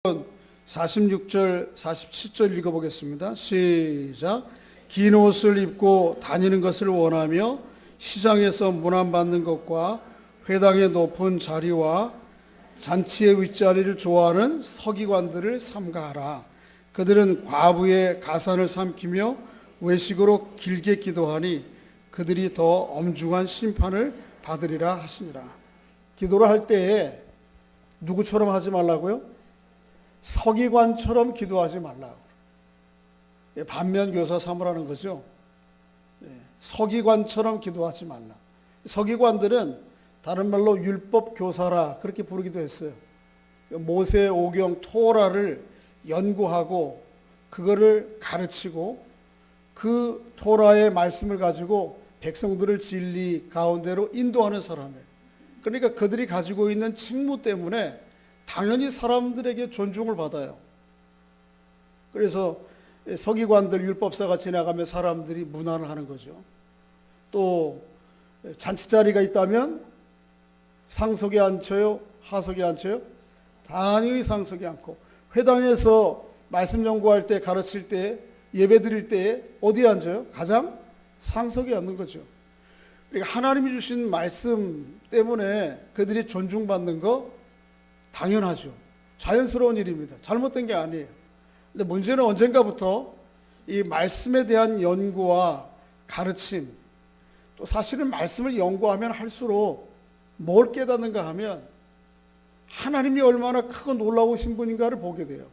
46절, 47절 읽어보겠습니다. 시작. 긴 옷을 입고 다니는 것을 원하며 시장에서 문안받는 것과 회당의 높은 자리와 잔치의 윗자리를 좋아하는 서기관들을 삼가하라. 그들은 과부의 가산을 삼키며 외식으로 길게 기도하니 그들이 더 엄중한 심판을 받으리라 하시니라. 기도를 할 때에 누구처럼 하지 말라고요? 서기관처럼 기도하지 말라고. 반면 교사 삼으라는 거죠. 서기관처럼 기도하지 말라. 서기관들은 다른 말로 율법 교사라 그렇게 부르기도 했어요. 모세 오경 토라를 연구하고 그거를 가르치고 그 토라의 말씀을 가지고 백성들을 진리 가운데로 인도하는 사람이에요. 그러니까 그들이 가지고 있는 책무 때문에 당연히 사람들에게 존중을 받아요. 그래서 서기관들, 율법사가 지나가면 사람들이 문안을 하는 거죠. 또 잔치자리가 있다면 상석에 앉혀요? 하석에 앉혀요? 당연히 상석에 앉고, 회당에서 말씀 연구할 때, 가르칠 때, 예배 드릴 때 어디에 앉아요? 가장 상석에 앉는 거죠. 그러니까 하나님이 주신 말씀 때문에 그들이 존중받는 거 당연하죠. 자연스러운 일입니다. 잘못된 게 아니에요. 근데 문제는 언젠가부터 이 말씀에 대한 연구와 가르침, 또 사실은 말씀을 연구하면 할수록 뭘 깨닫는가 하면 하나님이 얼마나 크고 놀라우신 분인가를 보게 돼요.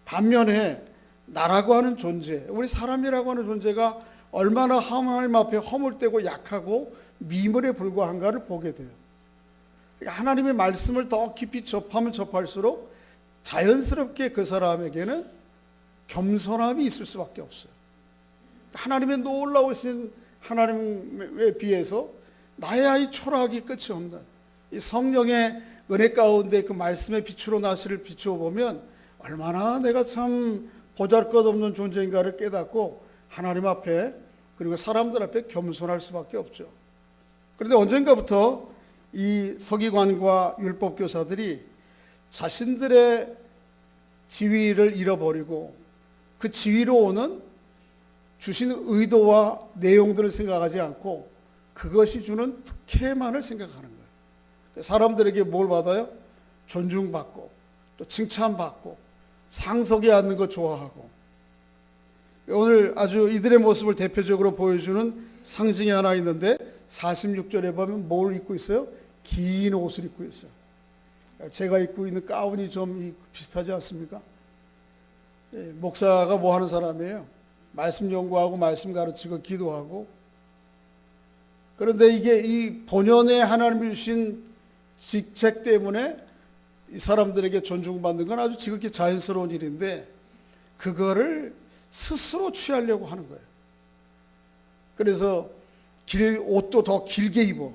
반면에 나라고 하는 존재, 우리 사람이라고 하는 존재가 얼마나 하나님 앞에 허물되고 약하고 미물에 불과한가를 보게 돼요. 하나님의 말씀을 더 깊이 접하면 접할수록 자연스럽게 그 사람에게는 겸손함이 있을 수밖에 없어요. 하나님의 놀라우신 하나님에 비해서 나의 아이 초라하기 끝이 없는 이 성령의 은혜 가운데 그 말씀의 빛으로 나시를 비추어 보면 얼마나 내가 참 보잘것없는 존재인가를 깨닫고 하나님 앞에 그리고 사람들 앞에 겸손할 수밖에 없죠. 그런데 언젠가부터 이 서기관과 율법교사들이 자신들의 지위를 잃어버리고 그 지위로 오는 주신 의도와 내용들을 생각하지 않고 그것이 주는 특혜만을 생각하는 거예요. 사람들에게 뭘 받아요? 존중받고 또 칭찬받고 상석에 앉는 거 좋아하고. 오늘 아주 이들의 모습을 대표적으로 보여주는 상징이 하나 있는데 46절에 보면 뭘 입고 있어요? 긴 옷을 입고 있어요. 제가 입고 있는 가운이 좀 비슷하지 않습니까? 목사가 뭐 하는 사람이에요? 말씀 연구하고 말씀 가르치고 기도하고. 그런데 이게 이 본연의 하나님이 주신 직책 때문에 이 사람들에게 존중받는 건 아주 지극히 자연스러운 일인데 그거를 스스로 취하려고 하는 거예요. 그래서 옷도 더 길게 입어.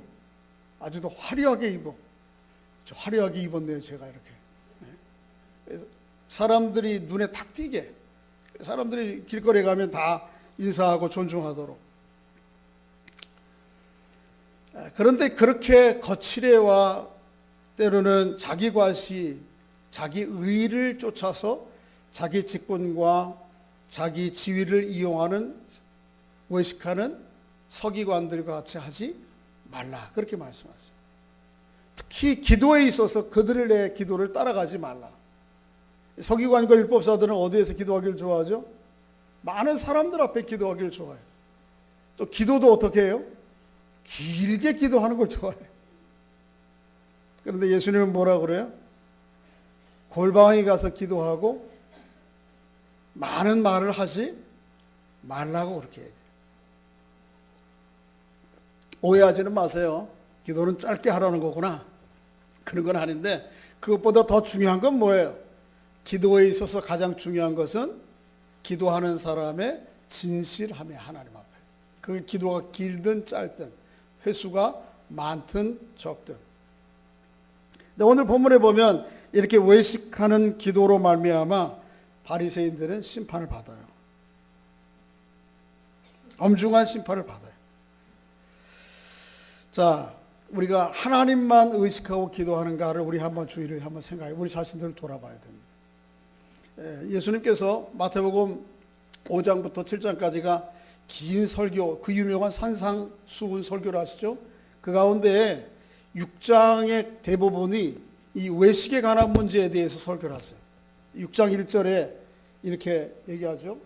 아주 더 화려하게 입어. 저 화려하게 입었네요, 제가 이렇게. 사람들이 눈에 탁 띄게. 사람들이 길거리에 가면 다 인사하고 존중하도록. 그런데 그렇게 거칠애와 때로는 자기 과시, 자기 의를 쫓아서 자기 직분과 자기 지위를 이용하는 외식하는 서기관들과 같이 하지 말라 그렇게 말씀하세요. 특히 기도에 있어서 그들의 기도를 따라가지 말라. 서기관과 율법사들은 어디에서 기도하기를 좋아하죠? 많은 사람들 앞에 기도하기를 좋아해요. 또 기도도 어떻게 해요? 길게 기도하는 걸 좋아해요. 그런데 예수님은 뭐라 그래요? 골방에 가서 기도하고 많은 말을 하지 말라고 그렇게 얘기해요. 오해하지는 마세요. 기도는 짧게 하라는 거구나. 그런 건 아닌데 그것보다 더 중요한 건 뭐예요? 기도에 있어서 가장 중요한 것은 기도하는 사람의 진실함이 하나님 앞에. 그 기도가 길든 짧든 횟수가 많든 적든. 근데 오늘 본문에 보면 이렇게 외식하는 기도로 말미암아 바리새인들은 심판을 받아요. 엄중한 심판을 받아요. 자, 우리가 하나님만 의식하고 기도하는가를 우리 한번 주의를 한번 생각해 우리 자신들을 돌아봐야 됩니다. 예수님께서 마태복음 5장부터 7장까지가 긴 설교, 그 유명한 산상수훈 설교를 하시죠. 그 가운데 6장의 대부분이 이 외식에 관한 문제에 대해서 설교를 하세요. 6장 1절에 이렇게 얘기하죠.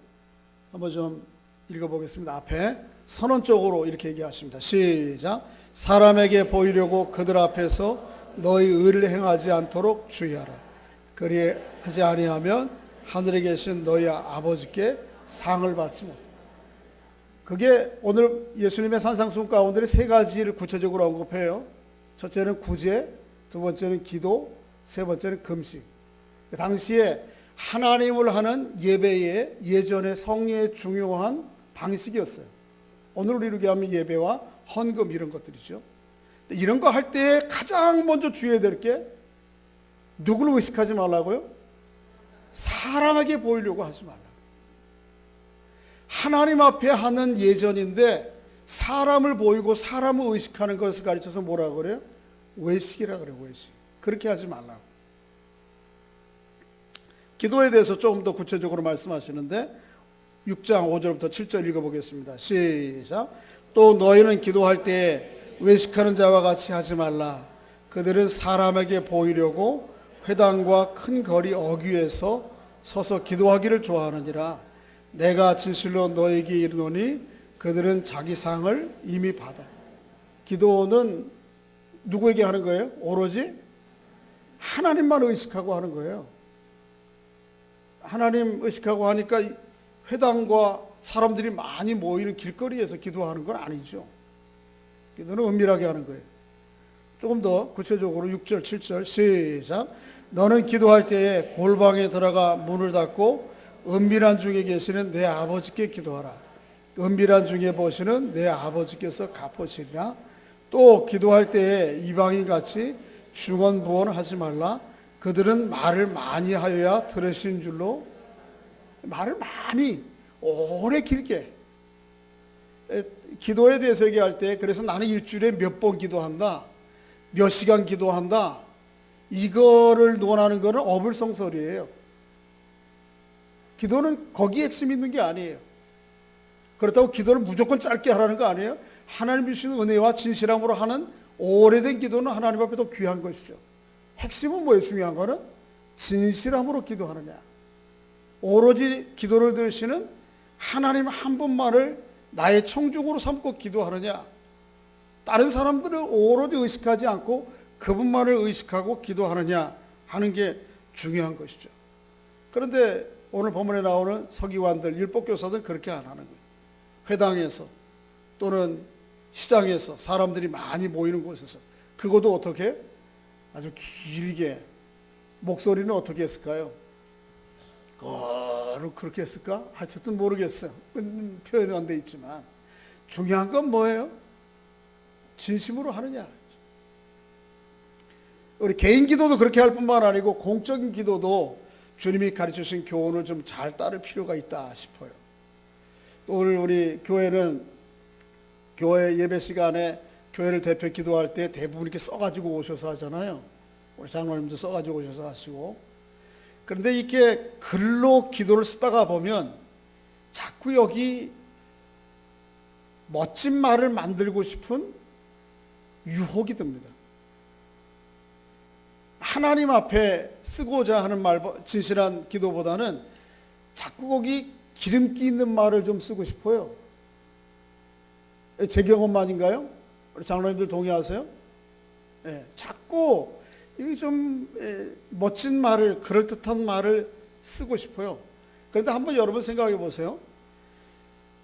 한번 좀 읽어보겠습니다. 앞에 선언적으로 이렇게 얘기하십니다. 시작. 사람에게 보이려고 그들 앞에서 너희 의를 행하지 않도록 주의하라. 그리하지 아니하면 하늘에 계신 너희 아버지께 상을 받지 못. 그게 오늘 예수님의 산상수훈 가운데 세 가지를 구체적으로 언급해요. 첫째는 구제, 두 번째는 기도, 세 번째는 금식. 그 당시에 하나님을 하는 예배의 예전의 성례의 중요한 방식이었어요. 오늘 우리로 하면 예배와 헌금 이런 것들이죠. 이런 거 할 때 가장 먼저 주의해야 될 게 누구를 의식하지 말라고요? 사람에게 보이려고 하지 말라. 하나님 앞에 하는 예전인데 사람을 보이고 사람을 의식하는 것을 가르쳐서 뭐라 그래요? 외식이라 그래요. 외식. 그렇게 하지 말라고. 기도에 대해서 조금 더 구체적으로 말씀하시는데 6장 5절부터 7절 읽어보겠습니다. 시작. 또 너희는 기도할 때 외식하는 자와 같이 하지 말라. 그들은 사람에게 보이려고 회당과 큰 거리 어귀에서 서서 기도하기를 좋아하느니라. 내가 진실로 너에게 이르노니 그들은 자기 상을 이미 받아. 기도는 누구에게 하는 거예요? 오로지 하나님만 의식하고 하는 거예요. 하나님 의식하고 하니까 회당과 사람들이 많이 모이는 길거리에서 기도하는 건 아니죠. 기도는 은밀하게 하는 거예요. 조금 더 구체적으로 6절 7절 시작. 너는 기도할 때에 골방에 들어가 문을 닫고 은밀한 중에 계시는 내 아버지께 기도하라. 은밀한 중에 보시는 내 아버지께서 갚으시리라. 또 기도할 때에 이방인같이 중언부언하지 말라. 그들은 말을 많이 하여야 들으신 줄로. 말을 많이 오래 길게. 기도에 대해서 얘기할 때 그래서 나는 일주일에 몇 번 기도한다, 몇 시간 기도한다, 이거를 논하는 것은 어불성설이에요. 기도는 거기에 핵심이 있는 게 아니에요. 그렇다고 기도를 무조건 짧게 하라는 거 아니에요. 하나님 주시는 은혜와 진실함으로 하는 오래된 기도는 하나님 앞에 더 귀한 것이죠. 핵심은 뭐예요? 중요한 거는 진실함으로 기도하느냐, 오로지 기도를 들으시는 하나님 한 분만을 나의 청중으로 삼고 기도하느냐, 다른 사람들을 오로지 의식하지 않고 그분만을 의식하고 기도하느냐 하는 게 중요한 것이죠. 그런데 오늘 본문에 나오는 서기관들, 율법교사들은 그렇게 안 하는 거예요. 회당에서 또는 시장에서 사람들이 많이 모이는 곳에서, 그것도 어떻게? 아주 길게. 목소리는 어떻게 했을까요? 그렇게 했을까? 하여튼 모르겠어요. 표현이 안 돼 있지만 중요한 건 뭐예요? 진심으로 하느냐. 우리 개인 기도도 그렇게 할 뿐만 아니고 공적인 기도도 주님이 가르치신 교훈을 좀 잘 따를 필요가 있다 싶어요. 오늘 우리 교회는 교회 예배 시간에 교회를 대표 기도할 때 대부분 이렇게 써가지고 오셔서 하잖아요. 우리 장로님도 써가지고 오셔서 하시고. 그런데 이렇게 글로 기도를 쓰다가 보면 자꾸 여기 멋진 말을 만들고 싶은 유혹이 듭니다. 하나님 앞에 쓰고자 하는 말, 진실한 기도보다는 자꾸 거기 기름기 있는 말을 좀 쓰고 싶어요. 제 경험만인가요? 우리 장로님들 동의하세요? 네, 자꾸 이게 좀 멋진 말을, 그럴듯한 말을 쓰고 싶어요. 그런데 한번 여러분 생각해 보세요.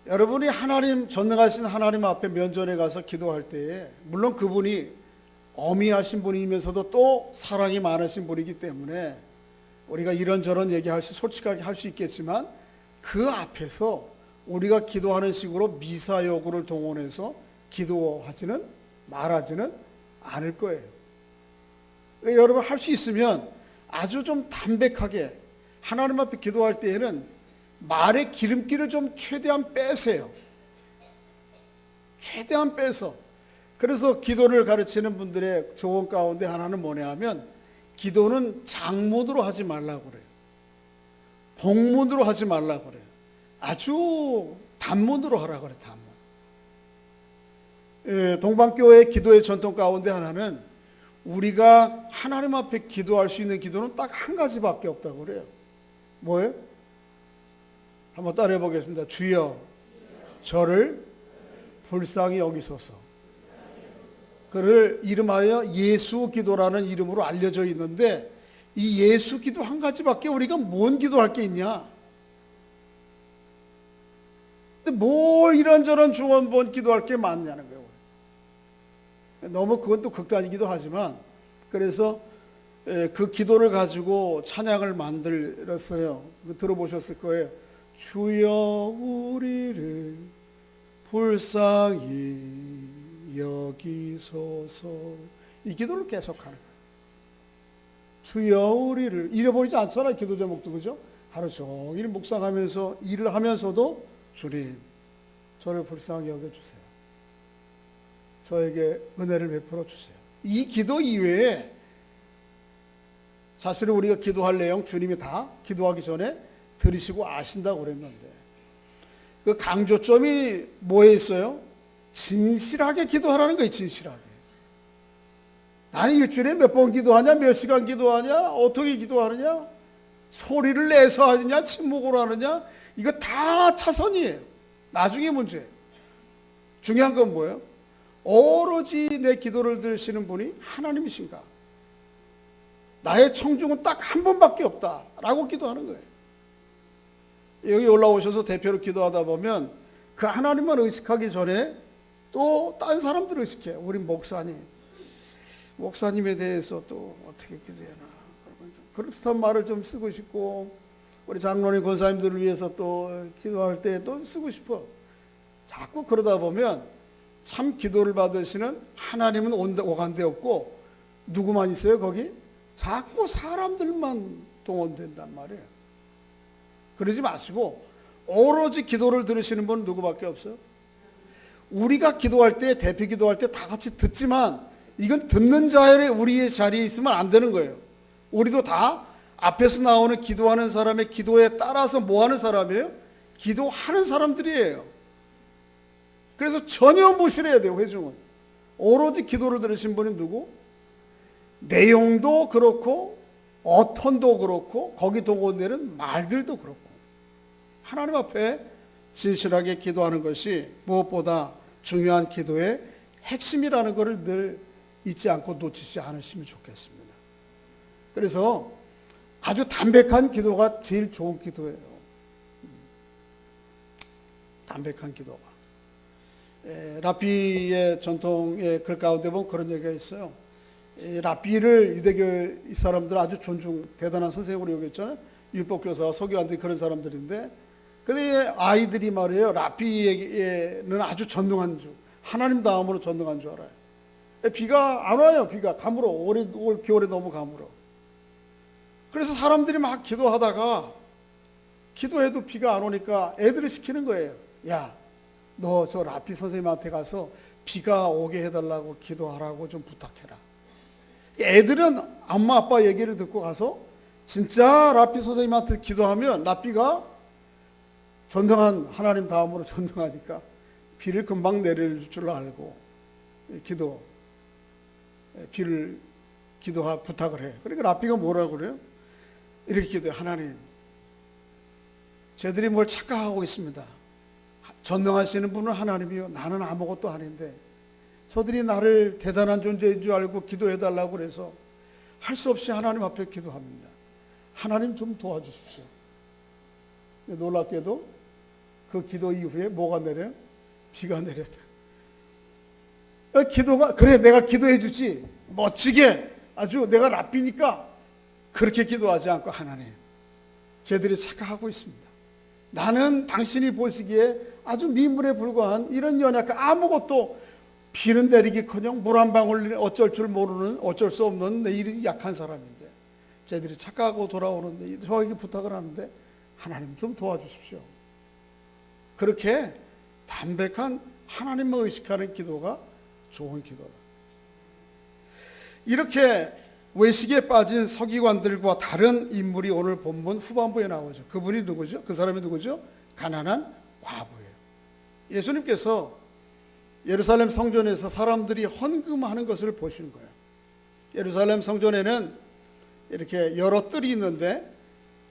여러분이 하나님, 전능하신 하나님 앞에 면전에 가서 기도할 때에, 물론 그분이 어미하신 분이면서도 또 사랑이 많으신 분이기 때문에 우리가 이런저런 얘기할 수, 솔직하게 할 수 있겠지만 그 앞에서 우리가 기도하는 식으로 미사여구를 동원해서 기도하지는, 말하지는 않을 거예요. 여러분 할 수 있으면 아주 좀 담백하게 하나님 앞에 기도할 때에는 말의 기름기를 좀 최대한 빼세요. 최대한 빼서 그래서 기도를 가르치는 분들의 조언 가운데 하나는 뭐냐 하면 기도는 장문으로 하지 말라고 그래요. 복문으로 하지 말라고 그래요. 아주 단문으로 하라고 그래요. 단문. 동방교회의 기도의 전통 가운데 하나는 우리가 하나님 앞에 기도할 수 있는 기도는 딱 한 가지밖에 없다고 그래요. 뭐예요? 한번 따라해 보겠습니다. 주여 저를 불쌍히 여기소서. 그를 이름하여 예수 기도라는 이름으로 알려져 있는데 이 예수 기도 한 가지밖에 우리가 뭔 기도할 게 있냐? 근데 뭘 이런저런 주원본 기도할 게 많냐는 거예요. 너무 그건 또 극단이기도 하지만 그래서 그 기도를 가지고 찬양을 만들었어요. 들어보셨을 거예요. 주여 우리를 불쌍히 여기소서. 이 기도를 계속하는 거예요. 주여 우리를 잃어버리지 않잖아요. 기도 제목도 그죠? 하루 종일 묵상하면서 일을 하면서도 주님 저를 불쌍히 여겨주세요. 저에게 은혜를 베풀어 주세요. 이 기도 이외에 사실은 우리가 기도할 내용 주님이 다 기도하기 전에 들으시고 아신다고 그랬는데 그 강조점이 뭐에 있어요? 진실하게 기도하라는 거예요. 진실하게. 나는 일주일에 몇 번 기도하냐, 몇 시간 기도하냐, 어떻게 기도하느냐, 소리를 내서 하느냐, 침묵으로 하느냐, 이거 다 차선이에요. 나중에 문제예요. 중요한 건 뭐예요? 오로지 내 기도를 들으시는 분이 하나님이신가? 나의 청중은 딱 한 번밖에 없다라고 기도하는 거예요. 여기 올라오셔서 대표로 기도하다 보면 그 하나님만 의식하기 전에 또 다른 사람들을 의식해요. 우리 목사님에 대해서 또 어떻게 기도해나. 그렇다는 말을 좀 쓰고 싶고 우리 장로님 권사님들을 위해서 또 기도할 때 또 쓰고 싶어. 자꾸 그러다 보면 참 기도를 받으시는 하나님은 오간데 없고 누구만 있어요 거기? 자꾸 사람들만 동원된단 말이에요. 그러지 마시고 오로지 기도를 들으시는 분은 누구밖에 없어요? 우리가 기도할 때 대피 기도할 때 다 같이 듣지만 이건 듣는 자의 우리의 자리에 있으면 안 되는 거예요. 우리도 다 앞에서 나오는 기도하는 사람의 기도에 따라서 뭐 하는 사람이에요? 기도하는 사람들이에요. 그래서 전혀 무시해야 돼요. 회중은 오로지 기도를 들으신 분이 누구? 내용도 그렇고 어턴도 그렇고 거기 동원되는 말들도 그렇고 하나님 앞에 진실하게 기도하는 것이 무엇보다 중요한 기도의 핵심이라는 것을 늘 잊지 않고 놓치지 않으시면 좋겠습니다. 그래서 아주 담백한 기도가 제일 좋은 기도예요. 담백한 기도가. 라피의 전통의 글 가운데 보면 그런 얘기가 있어요. 라피를 유대교 이 사람들 아주 대단한 선생으로 여겼잖아요. 율법교사, 서기관들이 그런 사람들인데 근데 아이들이 말이에요. 라피에게는 아주 전능한 주, 하나님 다음으로 전능한 줄 알아요. 비가 안 와요. 비가 가물어. 올 겨울에 너무 가물어. 그래서 사람들이 막 기도하다가 기도해도 비가 안 오니까 애들을 시키는 거예요. 야, 너 저 라피 선생님한테 가서 비가 오게 해달라고 기도하라고 좀 부탁해라. 애들은 엄마 아빠 얘기를 듣고 가서 진짜 라피 선생님한테 기도하면 라피가 전능한 하나님 다음으로 전능하니까 비를 금방 내릴 줄 알고 비를 부탁을 해. 그러니까 라피가 뭐라고 그래요? 이렇게 기도해. 하나님, 쟤들이 뭘 착각하고 있습니다. 전능하시는 분은 하나님이요. 나는 아무것도 아닌데 저들이 나를 대단한 존재인 줄 알고 기도해달라고 그래서 할 수 없이 하나님 앞에 기도합니다. 하나님 좀 도와주십시오. 놀랍게도 그 기도 이후에 뭐가 내려요? 비가 내렸다. 기도가 그래 내가 기도해 주지 멋지게 아주 내가 라피니까 그렇게 기도하지 않고 하나님 쟤들이 착각하고 있습니다. 나는 당신이 보시기에 아주 미물에 불과한 이런 연약한 아무것도 비는 내리기커녕 물 한 방울 어쩔 줄 모르는 어쩔 수 없는 내 약한 사람인데 쟤들이 착각하고 돌아오는데 저에게 부탁을 하는데 하나님 좀 도와주십시오. 그렇게 담백한 하나님을 의식하는 기도가 좋은 기도다. 이렇게 외식에 빠진 서기관들과 다른 인물이 오늘 본문 후반부에 나오죠. 그분이 누구죠? 그 사람이 누구죠? 가난한 과부예요. 예수님께서 예루살렘 성전에서 사람들이 헌금하는 것을 보신 거예요. 예루살렘 성전에는 이렇게 여러 뜰이 있는데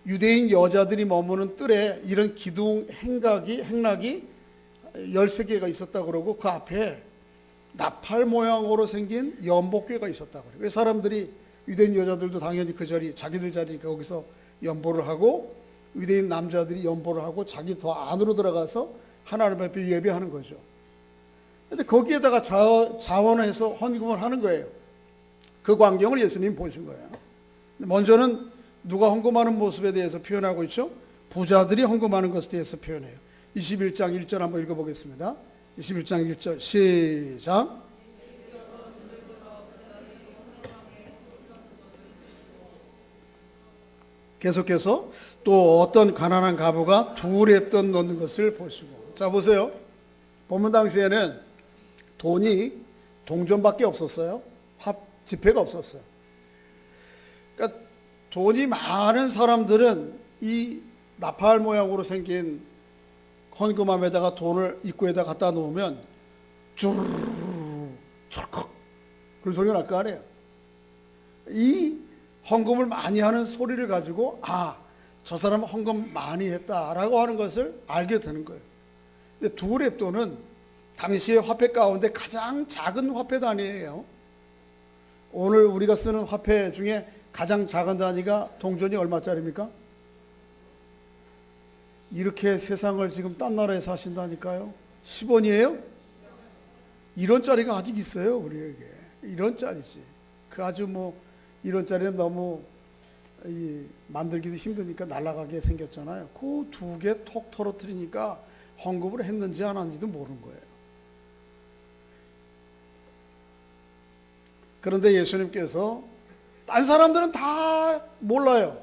유대인 여자들이 머무는 뜰에 이런 기둥 행락이 13개가 있었다고 그러고 그 앞에 나팔 모양으로 생긴 연복궤가 있었다고 그래요. 왜 사람들이 유대인 여자들도 당연히 그 자리 자기들 자리니까 거기서 연보를 하고 유대인 남자들이 연보를 하고 자기 더 안으로 들어가서 하나님 앞에 예배하는 거죠. 근데 거기에다가 자원해서 헌금을 하는 거예요. 그 광경을 예수님이 보신 거예요. 먼저는 누가 헌금하는 모습에 대해서 표현하고 있죠. 부자들이 헌금하는 것에 대해서 표현해요. 21장 1절 한번 읽어보겠습니다. 21장 1절 시작. 계속해서 또 어떤 가난한 과부가 두 렙돈 넣는 것을 보시고. 자 보세요. 본문 당시에는 돈이 동전밖에 없었어요. 지폐가 없었어요. 그러니까 돈이 많은 사람들은 이 나팔 모양으로 생긴 헌금함에다가 돈을 입구에다 갖다 놓으면 주르르 철컥 그런 소리가 날 거 아니에요. 이 헌금을 많이 하는 소리를 가지고 저 사람은 헌금 많이 했다라고 하는 것을 알게 되는 거예요. 근데 두 렙돈은 당시의 화폐 가운데 가장 작은 화폐 단위예요. 오늘 우리가 쓰는 화폐 중에 가장 작은 단위가 동전이 얼마짜리입니까? 이렇게 세상을 지금 딴 나라에 사신다니까요. 10원이에요? 1원짜리가 아직 있어요, 우리에게. 1원짜리지. 그 아주 1원짜리는 너무 만들기도 힘드니까 날아가게 생겼잖아요. 그 두 개 톡 털어뜨리니까 헌금을 했는지 안 했는지도 모르는 거예요. 그런데 예수님께서 딴 사람들은 다 몰라요.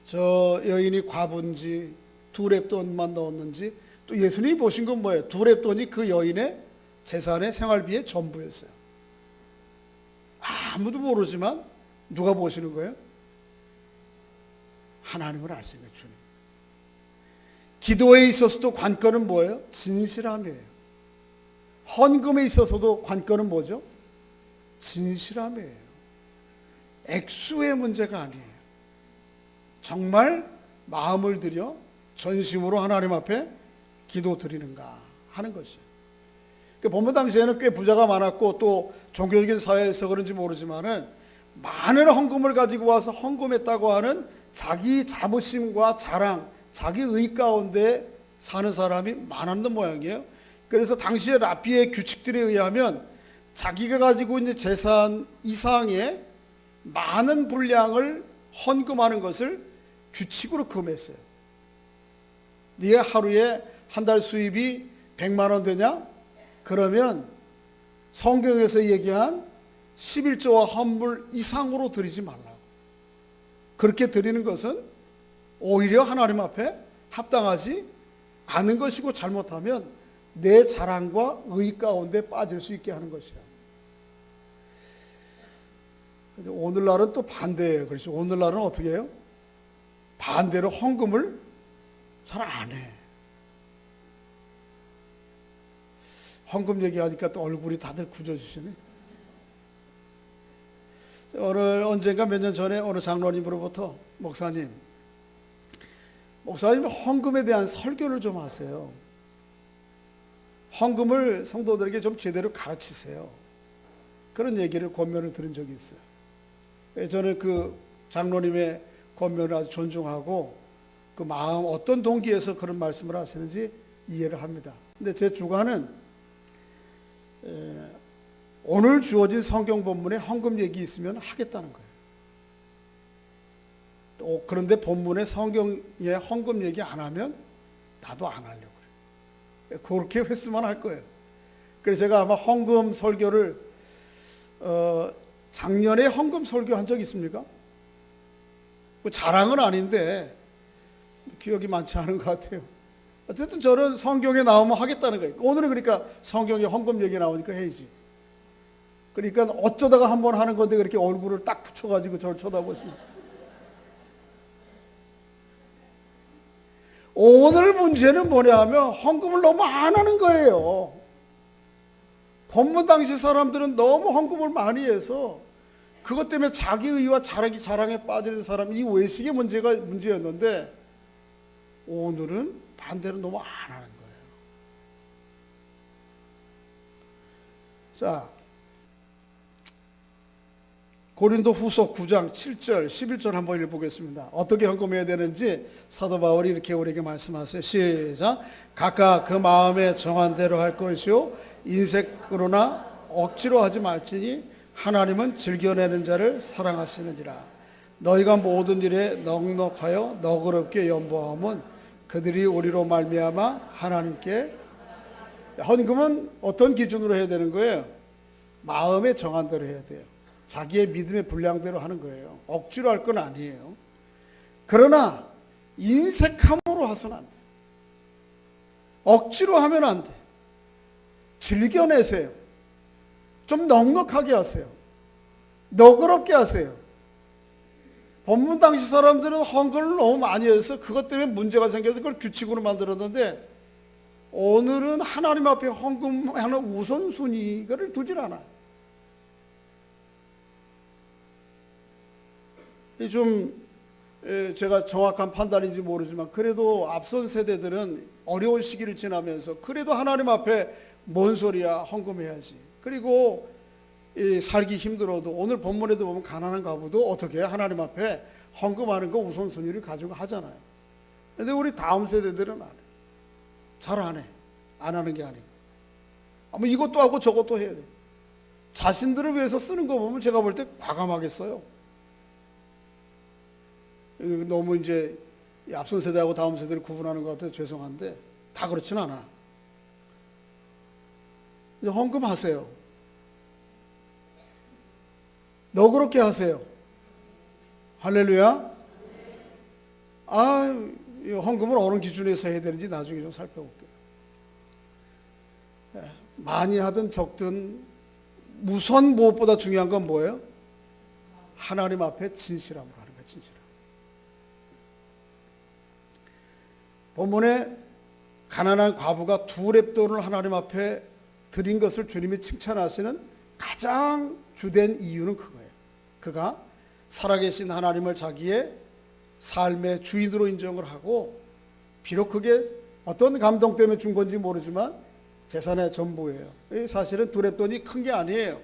저 여인이 과부인지 두 렙돈만 넣었는지. 또 예수님이 보신 건 뭐예요? 두 렙돈이 그 여인의 재산의 생활비의 전부였어요. 아무도 모르지만 누가 보시는 거예요? 하나님을 아시는 주님. 기도에 있어서도 관건은 뭐예요? 진실함이에요. 헌금에 있어서도 관건은 뭐죠? 진실함이에요. 액수의 문제가 아니에요. 정말 마음을 들여 전심으로 하나님 앞에 기도 드리는가 하는 것이에요. 본문 당시에는 꽤 부자가 많았고 또 종교적인 사회에서 그런지 모르지만은 많은 헌금을 가지고 와서 헌금했다고 하는 자기 자부심과 자랑, 자기 의 가운데 사는 사람이 많았는 모양이에요. 그래서 당시의 라피의 규칙들에 의하면 자기가 가지고 있는 재산 이상의 많은 분량을 헌금하는 것을 규칙으로 금했어요. 네 하루에 한 달 수입이 100만 원 되냐? 그러면 성경에서 얘기한 11조와 헌물 이상으로 드리지 말라고. 그렇게 드리는 것은 오히려 하나님 앞에 합당하지 않은 것이고 잘못하면 내 자랑과 의 가운데 빠질 수 있게 하는 것이야. 오늘날은 또 반대예요. 그렇죠. 오늘날은 어떻게 해요? 반대로 헌금을 잘 안 해. 헌금 얘기하니까 또 얼굴이 다들 굳어지시네. 언젠가 몇 년 전에 어느 장로님으로부터 목사님 헌금에 대한 설교를 좀 하세요. 헌금을 성도들에게 좀 제대로 가르치세요. 그런 얘기를 권면을 들은 적이 있어요. 저는 그 장로님의 권면을 아주 존중하고 그 마음 어떤 동기에서 그런 말씀을 하시는지 이해를 합니다. 근데 제 주관은 오늘 주어진 성경 본문에 헌금 얘기 있으면 하겠다는 거예요. 그런데 본문에 성경에 헌금 얘기 안 하면 나도 안 하려고 그래요. 그렇게 했으면 할 거예요. 그래서 제가 아마 헌금 설교를 작년에 헌금 설교한 적 있습니까? 자랑은 아닌데 기억이 많지 않은 것 같아요. 어쨌든 저는 성경에 나오면 하겠다는 거예요. 오늘은 그러니까 성경에 헌금 얘기 나오니까 해야지. 그러니까 어쩌다가 한번 하는 건데 그렇게 얼굴을 딱 붙여가지고 저를 쳐다보십니다. 오늘 문제는 뭐냐 하면 헌금을 너무 안 하는 거예요. 법문 당시 사람들은 너무 헌금을 많이 해서 그것 때문에 자기의와 자랑에 빠지는 사람이 이 외식의 문제였는데 오늘은 반대로 너무 안 하는 거예요. 자, 고린도 후서 9장 7절 11절 한번 읽어보겠습니다. 어떻게 헌금해야 되는지 사도 바울이 이렇게 우리에게 말씀하세요. 시작. 각각 그 마음에 정한 대로 할 것이요 인색으로나 억지로 하지 말지니 하나님은 즐겨내는 자를 사랑하시느니라. 너희가 모든 일에 넉넉하여 너그럽게 연보함은 그들이 우리로 말미암아 하나님께. 헌금은 어떤 기준으로 해야 되는 거예요? 마음에 정한 대로 해야 돼요. 자기의 믿음의 분량대로 하는 거예요. 억지로 할 건 아니에요. 그러나 인색함으로 해서는 안 돼. 억지로 하면 안 돼. 즐겨내세요. 좀 넉넉하게 하세요. 너그럽게 하세요. 법문 당시 사람들은 헌금을 너무 많이 해서 그것 때문에 문제가 생겨서 그걸 규칙으로 만들었는데 오늘은 하나님 앞에 헌금하는 우선순위를 두질 않아요. 좀 제가 정확한 판단인지 모르지만 그래도 앞선 세대들은 어려운 시기를 지나면서 그래도 하나님 앞에 뭔 소리야 헌금해야지. 그리고 살기 힘들어도 오늘 본문에도 보면 가난한 과부도 어떻게 하나님 앞에 헌금하는 거 우선순위를 가지고 하잖아요. 그런데 우리 다음 세대들은 안 해. 잘 안 해. 안 하는 게 아니고 뭐 이것도 하고 저것도 해야 돼. 자신들을 위해서 쓰는 거 보면 제가 볼 때 과감하게 써요. 너무 이제 앞선 세대하고 다음 세대를 구분하는 것 같아서 죄송한데 다 그렇진 않아. 헌금하세요. 너그럽게 하세요. 할렐루야. 헌금을 어느 기준에서 해야 되는지 나중에 좀 살펴볼게요. 많이 하든 적든 우선 무엇보다 중요한 건 뭐예요? 하나님 앞에 진실함으로 하는 거예요. 진실함. 본문에 가난한 과부가 2렙돈을 하나님 앞에 드린 것을 주님이 칭찬하시는 가장 주된 이유는 그거예요. 그가 살아계신 하나님을 자기의 삶의 주인으로 인정을 하고 비록 그게 어떤 감동 때문에 준 건지 모르지만 재산의 전부예요. 사실은 2렙돈이 큰 게 아니에요.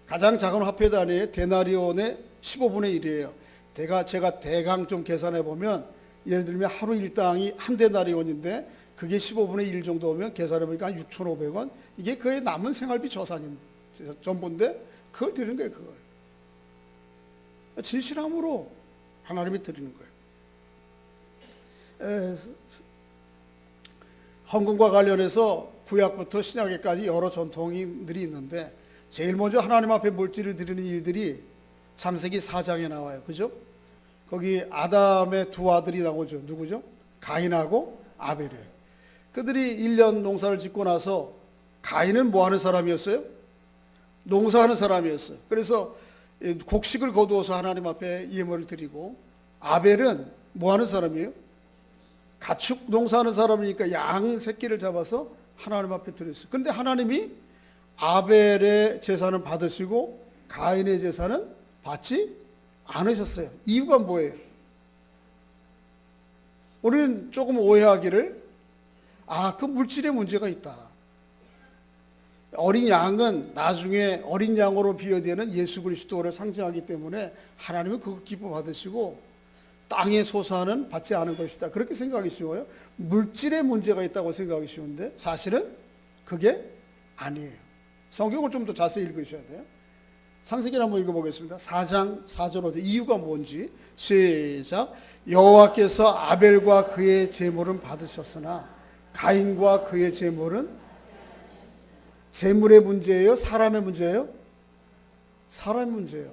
가장 작은 화폐 단위의 데나리온의 15분의 1이에요. 제가 대강 좀 계산해 보면 예를 들면 하루 일당이 한 데나리온인데 그게 15분의 1 정도 오면 계산해 보니까 한 6,500원. 이게 그의 남은 생활비 저산인 전부인데 그걸 드리는 거예요. 그걸 진실함으로 하나님이 드리는 거예요. 헌금과 관련해서 구약부터 신약에까지 여러 전통들이 있는데 제일 먼저 하나님 앞에 물질을 드리는 일들이 창세기 4장에 나와요. 그죠? 거기 아담의 2 아들이 나오죠. 누구죠? 가인하고 아벨이에요. 그들이 1년 농사를 짓고 나서 가인은 뭐 하는 사람이었어요? 농사하는 사람이었어요. 그래서 곡식을 거두어서 하나님 앞에 예물을 드리고 아벨은 뭐 하는 사람이에요? 가축 농사하는 사람이니까 양 새끼를 잡아서 하나님 앞에 드렸어요. 그런데 하나님이 아벨의 제사는 받으시고 가인의 제사는 받지 않으셨어요. 이유가 뭐예요? 우리는 조금 오해하기를 그 물질에 문제가 있다. 어린 양은 나중에 어린 양으로 비유되는 예수 그리스도를 상징하기 때문에 하나님은 그거 기뻐 받으시고 땅의 소산은 받지 않은 것이다. 그렇게 생각하기 쉬워요. 물질에 문제가 있다고 생각하기 쉬운데 사실은 그게 아니에요. 성경을 좀 더 자세히 읽으셔야 돼요. 창세기를 한번 읽어보겠습니다. 4장 4절 5절 이유가 뭔지 시작. 여호와께서 아벨과 그의 제물은 받으셨으나 가인과 그의 제물은 제물의 문제예요? 사람의 문제예요? 사람의 문제예요.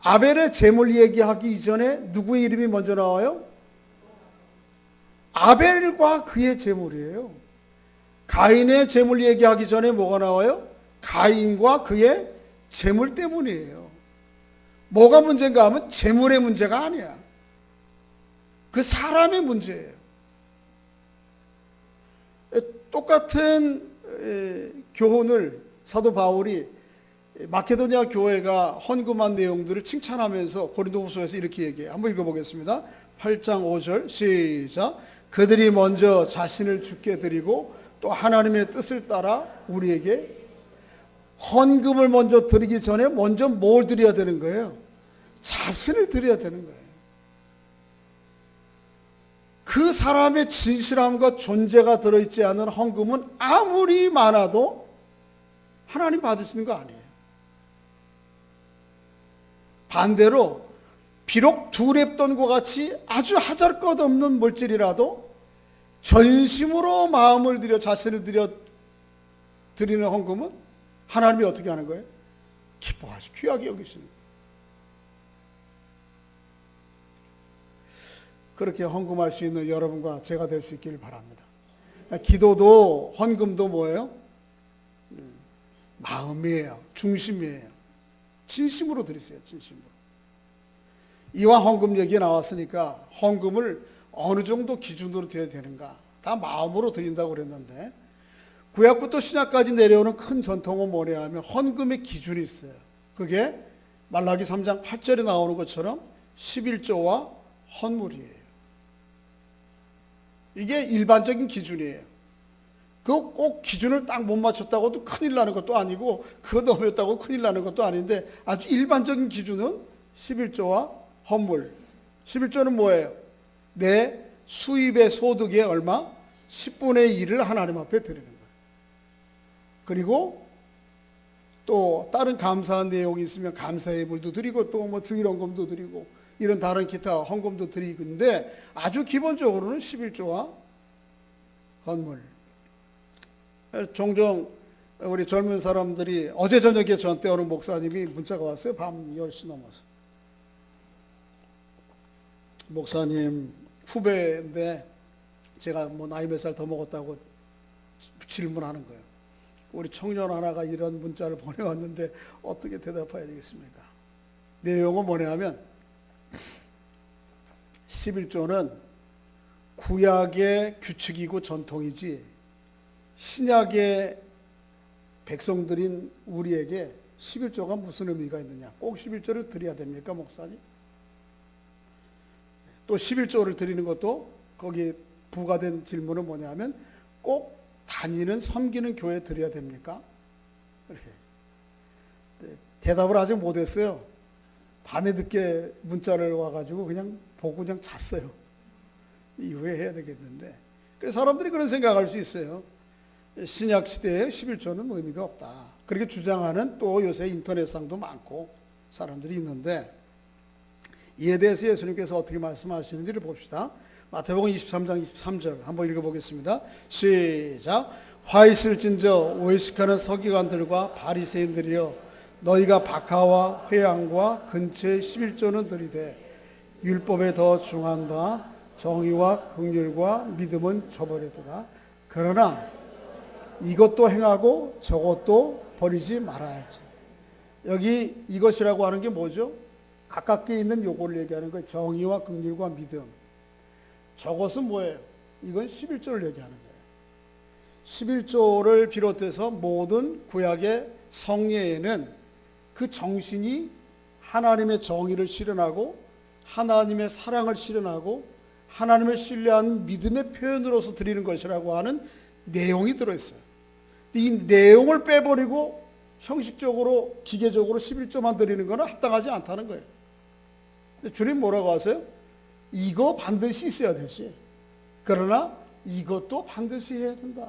아벨의 제물 얘기하기 이전에 누구의 이름이 먼저 나와요? 아벨과 그의 제물이에요. 가인의 제물 얘기하기 전에 뭐가 나와요? 가인과 그의 재물 때문이에요. 뭐가 문제인가 하면 재물의 문제가 아니야. 그 사람의 문제예요. 똑같은 교훈을 사도 바울이 마케도니아 교회가 헌금한 내용들을 칭찬하면서 고린도후서에서 이렇게 얘기해요. 한번 읽어보겠습니다. 8장 5절 시작. 그들이 먼저 자신을 주께 드리고 또 하나님의 뜻을 따라 우리에게 헌금을 먼저 드리기 전에 먼저 뭘 드려야 되는 거예요? 자신을 드려야 되는 거예요. 그 사람의 진실함과 존재가 들어있지 않은 헌금은 아무리 많아도 하나님 받으시는 거 아니에요. 반대로 비록 두랩돈과 같이 아주 하잘것없는 물질이라도 전심으로 마음을 들여 자신을 들여 드리는 헌금은 하나님이 어떻게 하는 거예요? 기뻐하시고 귀하게 여기시는 거예요. 그렇게 헌금할 수 있는 여러분과 제가 될 수 있기를 바랍니다. 기도도 헌금도 뭐예요? 마음이에요. 중심이에요. 진심으로 드리세요. 진심으로. 이왕 헌금 얘기 나왔으니까 헌금을 어느 정도 기준으로 드려야 되는가? 다 마음으로 드린다고 그랬는데 구약부터 신약까지 내려오는 큰 전통은 뭐냐 하면 헌금의 기준이 있어요. 그게 말라기 3장 8절에 나오는 것처럼 11조와 헌물이에요. 이게 일반적인 기준이에요. 그 꼭 기준을 딱 못 맞췄다고 도 큰일 나는 것도 아니고 그거 넘었다고 큰일 나는 것도 아닌데 아주 일반적인 기준은 11조와 헌물. 11조는 뭐예요? 내 수입의 소득의 얼마? 10분의 1을 하나님 앞에 드리는 거예요. 그리고 또 다른 감사한 내용이 있으면 감사의 물도 드리고 또 뭐 주일헌금도 드리고 이런 다른 기타 헌금도 드리는데 아주 기본적으로는 11조와 헌물. 종종 우리 젊은 사람들이 어제 저녁에 저한테 어느 목사님이 문자가 왔어요. 밤 10시 넘어서. 목사님 후배인데 제가 뭐 나이 몇 살 더 먹었다고 질문하는 거예요. 우리 청년 하나가 이런 문자를 보내왔는데 어떻게 대답해야 되겠습니까? 내용은 뭐냐 하면 11조는 구약의 규칙이고 전통이지 신약의 백성들인 우리에게 11조가 무슨 의미가 있느냐? 꼭 11조를 드려야 됩니까, 목사님? 또 11조를 드리는 것도 거기 부과된 질문은 뭐냐면 꼭 다니는 섬기는 교회 드려야 됩니까? 이렇게 대답을 아직 못했어요. 밤에 늦게 문자를 와가지고 그냥 보고 그냥 잤어요. 이후에 해야 되겠는데. 그래서 사람들이 그런 생각할 수 있어요. 신약 시대에 11조는 의미가 없다. 그렇게 주장하는 또 요새 인터넷상도 많고 사람들이 있는데 이에 대해서 예수님께서 어떻게 말씀하시는지를 봅시다. 마태복음 23장 23절 한번 읽어보겠습니다. 시작. 화 있을진저 오해식하는 서기관들과 바리새인들이여 너희가 박하와 회양과 근처의 11조는 들이되 율법에 더 중한 바 정의와 긍휼과 믿음은 저버렸도다. 그러나 이것도 행하고 저것도 버리지 말아야 할지. 여기 이것이라고 하는 게 뭐죠? 가깝게 있는 요거를 얘기하는 거예요. 정의와 긍휼과 믿음. 저것은 뭐예요? 이건 11조를 얘기하는 거예요. 11조를 비롯해서 모든 구약의 성례에는 그 정신이 하나님의 정의를 실현하고 하나님의 사랑을 실현하고 하나님을 신뢰하는 믿음의 표현으로서 드리는 것이라고 하는 내용이 들어있어요. 이 내용을 빼버리고 형식적으로 기계적으로 11조만 드리는 것은 합당하지 않다는 거예요. 근데 주님 뭐라고 하세요? 이거 반드시 있어야 되지. 그러나 이것도 반드시 해야 된다.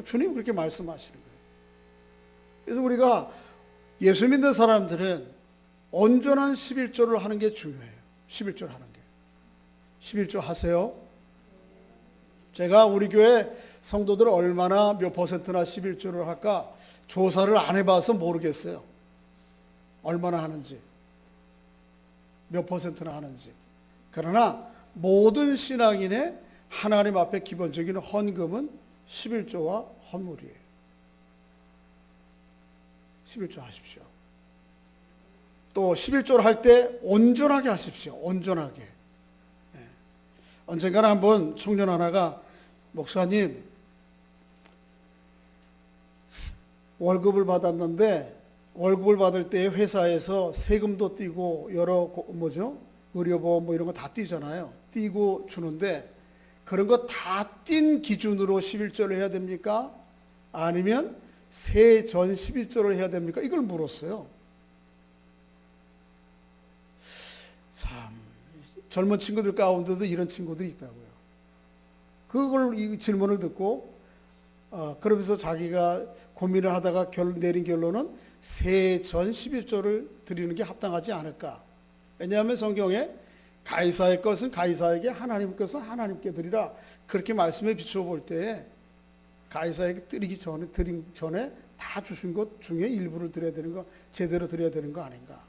주님 그렇게 말씀하시는 거예요. 그래서 우리가 예수 믿는 사람들은 온전한 11조를 하는 게 중요해요. 11조를 하는 게. 11조 하세요. 제가 우리 교회 성도들 얼마나 몇 퍼센트나 11조를 할까 조사를 안 해봐서 모르겠어요. 얼마나 하는지. 몇 퍼센트나 하는지. 그러나 모든 신앙인의 하나님 앞에 기본적인 헌금은 11조와 헌물이에요. 11조 하십시오. 또 11조를 할 때 온전하게 하십시오. 온전하게. 예. 언젠가는 한번 청년 하나가 목사님 월급을 받았는데 월급을 받을 때 회사에서 세금도 떼고 여러 의료보험 뭐 이런 거 다 떼잖아요. 떼고 주는데 그런 거 다 띈 기준으로 11조를 해야 됩니까? 아니면 세 전 11조를 해야 됩니까? 이걸 물었어요. 참 젊은 친구들 가운데도 이런 친구들이 있다고요. 그걸 이 질문을 듣고 그러면서 자기가 고민을 하다가 내린 결론은 세 전 11조를 드리는 게 합당하지 않을까. 왜냐하면 성경에 가이사의 것은 가이사에게 하나님 것은 하나님께 드리라. 그렇게 말씀에 비추어 볼 때 가이사에게 드리기 전에 다 주신 것 중에 일부를 드려야 되는 거, 제대로 드려야 되는 거 아닌가.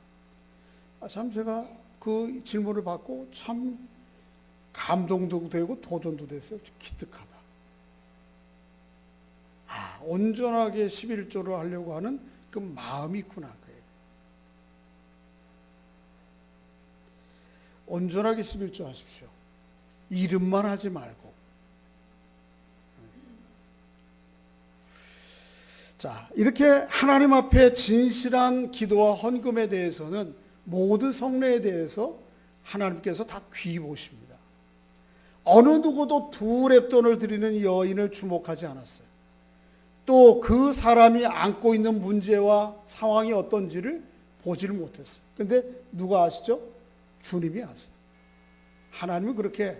참 제가 그 질문을 받고 참 감동도 되고 도전도 됐어요. 기특하다. 온전하게 11조를 하려고 하는 그 마음이 있구나. 온전하게 11조 하십시오. 이름만 하지 말고. 자, 이렇게 하나님 앞에 진실한 기도와 헌금에 대해서는 모든 성례에 대해서 하나님께서 다 귀히 보십니다. 어느 누구도 두 렙돈을 드리는 여인을 주목하지 않았어요. 또 그 사람이 안고 있는 문제와 상황이 어떤지를 보지를 못했어요. 근데 누가 아시죠? 주님이 아세요. 하나님은 그렇게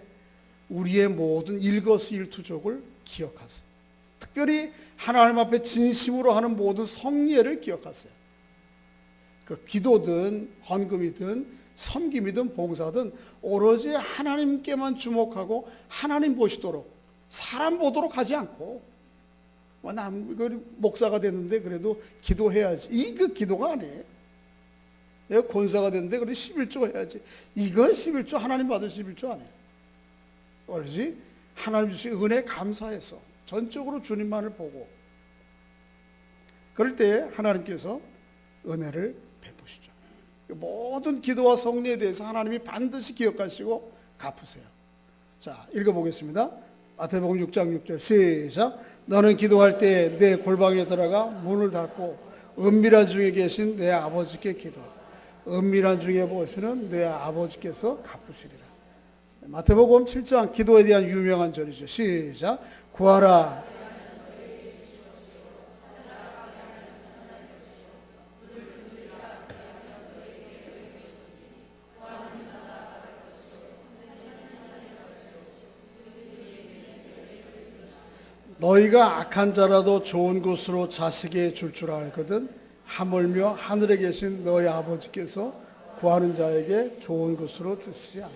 우리의 모든 일거수일투족을 기억하세요. 특별히 하나님 앞에 진심으로 하는 모든 성례를 기억하세요. 그 기도든 헌금이든 섬김이든 봉사든 오로지 하나님께만 주목하고 하나님 보시도록 사람 보도록 하지 않고 목사가 됐는데 그래도 기도해야지. 이거 기도가 아니에요. 내가 권사가 됐는데 그래 11조 해야지. 이건 11조 하나님 받을 11조 아니에요. 오로지 하나님 주신 은혜 감사해서 전적으로 주님만을 보고 그럴 때 하나님께서 은혜를 베푸시죠. 모든 기도와 성례에 대해서 하나님이 반드시 기억하시고 갚으세요. 자, 읽어보겠습니다. 마태복음 6장 6절 시작. 너는 기도할 때 내 골방에 들어가 문을 닫고 은밀한 중에 계신 내 아버지께 기도. 은밀한 중에 보시는 내 아버지께서 갚으시리라. 마태복음 7장 기도에 대한 유명한 절이죠. 시작. 구하라. 너희가 악한 자라도 좋은 것으로 자식에게 줄 줄 알거든 하물며 하늘에 계신 너희 아버지께서 구하는 자에게 좋은 것으로 주시지 않다.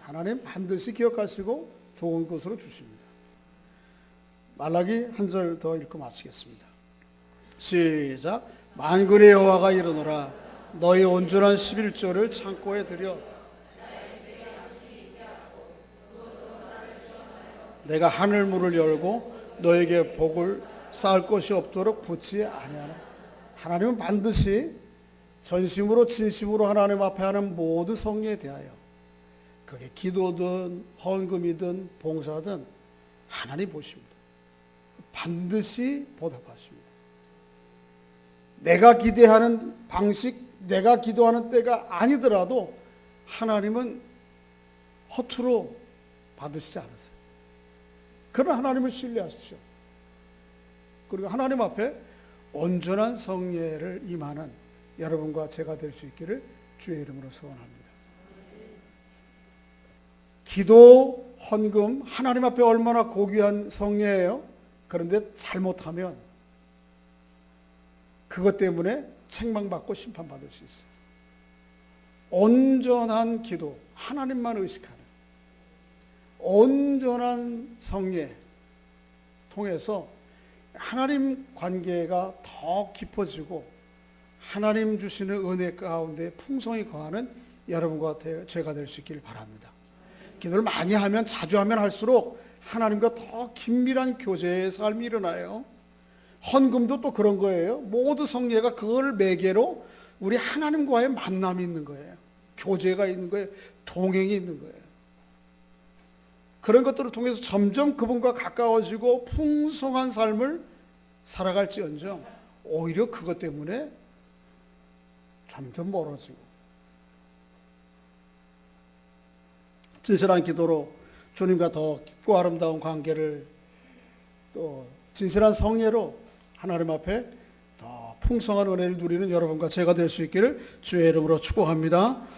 하나님 반드시 기억하시고 좋은 것으로 주십니다. 말라기 한 절 더 읽고 마치겠습니다. 시작. 만군의 여호와가 이르노라 너희 온전한 11조를 창고에 들여 내가 하늘 문을 열고 너에게 복을 쌓을 것이 없도록 붙지 아니하라. 하나님은 반드시 전심으로 진심으로 하나님 앞에 하는 모든 성례에 대하여 그게 기도든 헌금이든 봉사든 하나님 보십니다. 반드시 보답하십니다. 내가 기대하는 방식, 내가 기도하는 때가 아니더라도 하나님은 허투루 받으시지 않으세요. 그런 하나님을 신뢰하십시오. 그리고 하나님 앞에 온전한 성례를 임하는 여러분과 제가 될 수 있기를 주의 이름으로 소원합니다. 기도, 헌금, 하나님 앞에 얼마나 고귀한 성례예요. 그런데 잘못하면 그것 때문에 책망받고 심판받을 수 있어요. 온전한 기도, 하나님만 의식하는 온전한 성례 통해서 하나님 관계가 더 깊어지고 하나님 주시는 은혜 가운데 풍성히 거하는 여러분과 제가 될 수 있기를 바랍니다. 기도를 많이 하면 자주 하면 할수록 하나님과 더 긴밀한 교제의 삶이 일어나요. 헌금도 또 그런 거예요. 모두 성례가 그걸 매개로 우리 하나님과의 만남이 있는 거예요. 교제가 있는 거예요. 동행이 있는 거예요. 그런 것들을 통해서 점점 그분과 가까워지고 풍성한 삶을 살아갈지언정 오히려 그것 때문에 점점 멀어지고, 진실한 기도로 주님과 더 깊고 아름다운 관계를, 또 진실한 성례로 하나님 앞에 더 풍성한 은혜를 누리는 여러분과 제가 될 수 있기를 주의 이름으로 축복합니다.